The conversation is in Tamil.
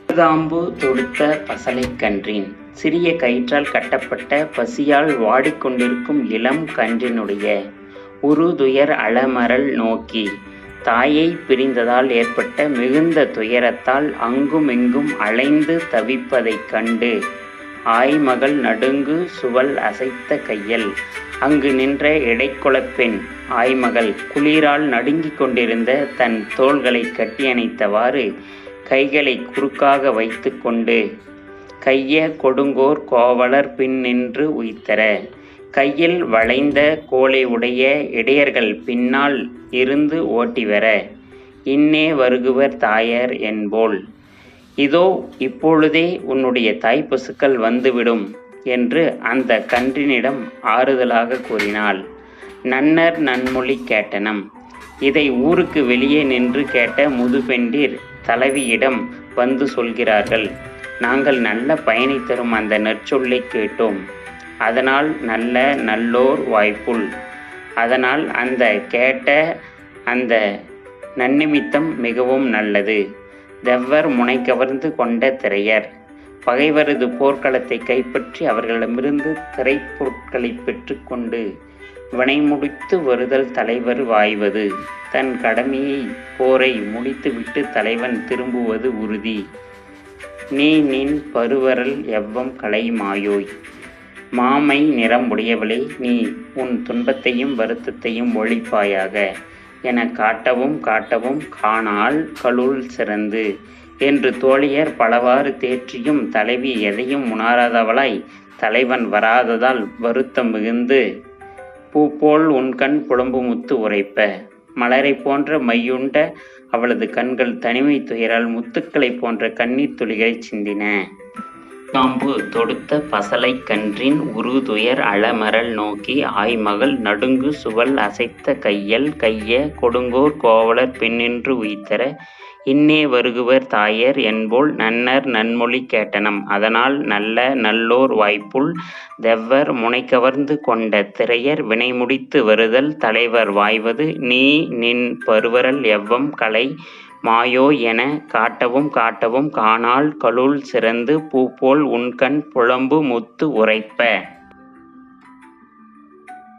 அமுதாம்பு தொடுத்த பசலைக் கன்றின் சிறிய கயிற்றால் கட்டப்பட்ட பசியால் வாடிக்கொண்டிருக்கும் இளம் கன்றினுடைய உறுதுயர் அலமரல் நோக்கி தாயைப் பிரிந்ததால் ஏற்பட்ட மிகுந்த துயரத்தால் அங்குமிங்கும் அலைந்து தவிப்பதைக் கண்டு ஆய்மகள் நடுங்கு சுவல் அசைத்த கையல். அங்கு நின்ற இடைக்குலப் பெண் ஆய்மகள் குளிரால் நடுங்கிக் கொண்டிருந்த தன் தோள்களைக் கட்டியணைத்தவாறு கைகளைக் குறுக்காக வைத்து கொண்டு கைய கொடுங்கோர் கோவலர் பின் நின்று உய்த்தர. கையில் வளைந்த கோலை உடைய இடையர்கள் பின்னால் இருந்து ஓட்டிவர, இன்னே வருகுவர் தாயர் என்போல். இதோ இப்பொழுதே உன்னுடைய தாய்ப்பசுக்கள் வந்துவிடும் என்று அந்த கன்றினிடம் ஆறுதலாக கூறினாள். நன்னர் நன்மொழி கேட்டனம். இதை ஊருக்கு வெளியே நின்று கேட்ட முதுபெண்டிர் தலைவியிடம் வந்து சொல்கிறார்கள். நாங்கள் நல்ல பயனை தரும் அந்த நற்சொல்லைக் கேட்டோம். அதனால் நல்ல நல்லோர் வாய்ப்புள். அதனால் அந்த கேட்ட அந்த நன்னிமித்தம் மிகவும் நல்லது. தெவ்வர் முனை கவர்ந்து கொண்ட திரையர் பகைவரது போர்க்களத்தை கைப்பற்றி அவர்களிடமிருந்து திரைப்பொருட்களை பெற்று கொண்டு வினைமுடித்து வருதல் தலைவர் வாய்வது. தன் கடமையை போரை முடித்துவிட்டு தலைவன் திரும்புவது உறுதி. நீ நின் பருவரல் எவ்வம் களை மாயோய். மாமை நிறம் உடையவளே, நீ உன் துன்பத்தையும் வருத்தத்தையும் ஒழிப்பாயாக என காட்டவும் காட்டவும் காணால் களுள் சிறந்து என்று தோழியர் பலவாறு தேற்றியும் தலைவி எதையும் உணராதவளாய் தலைவன் வராததால் வருத்தம் மிகுந்து பூப்போல் உன்கண் புலம்புமுத்து உரைப்ப, மலரை போன்ற மையுண்ட அவளது கண்கள் தனிமை துயரால் முத்துக்களைப் போன்ற கண்ணீர் துளிகளைச் சிந்தின. காம்பு தொடுத்த பசலைக் கன்றின் உறுதுயர் அலமரல் நோக்கி ஆய்மகள் நடுங்கு சுவல் அசைத்த கையல். கைய கொடுங்கோர் கோவலர் பின்னின்று உய்த்தர, இன்னே வருகுவர் தாயர் என்போல். நன்னர் நன்மொழி கேட்டனம். அதனால் நல்ல நல்லோர் வாய்ப்புள். தெவ்வர் முனை கவர்ந்து கொண்ட திரையர் வினைமுடித்து வருதல் தலைவர் வாய்வது. நீ நின் பருவரல் எவ்வம் களை மாயோய் என காட்டவும் காட்டவும் காணால் களுள் சிறந்து பூப்போல் உன்கண் புலம்புமுத்து உரைப்ப.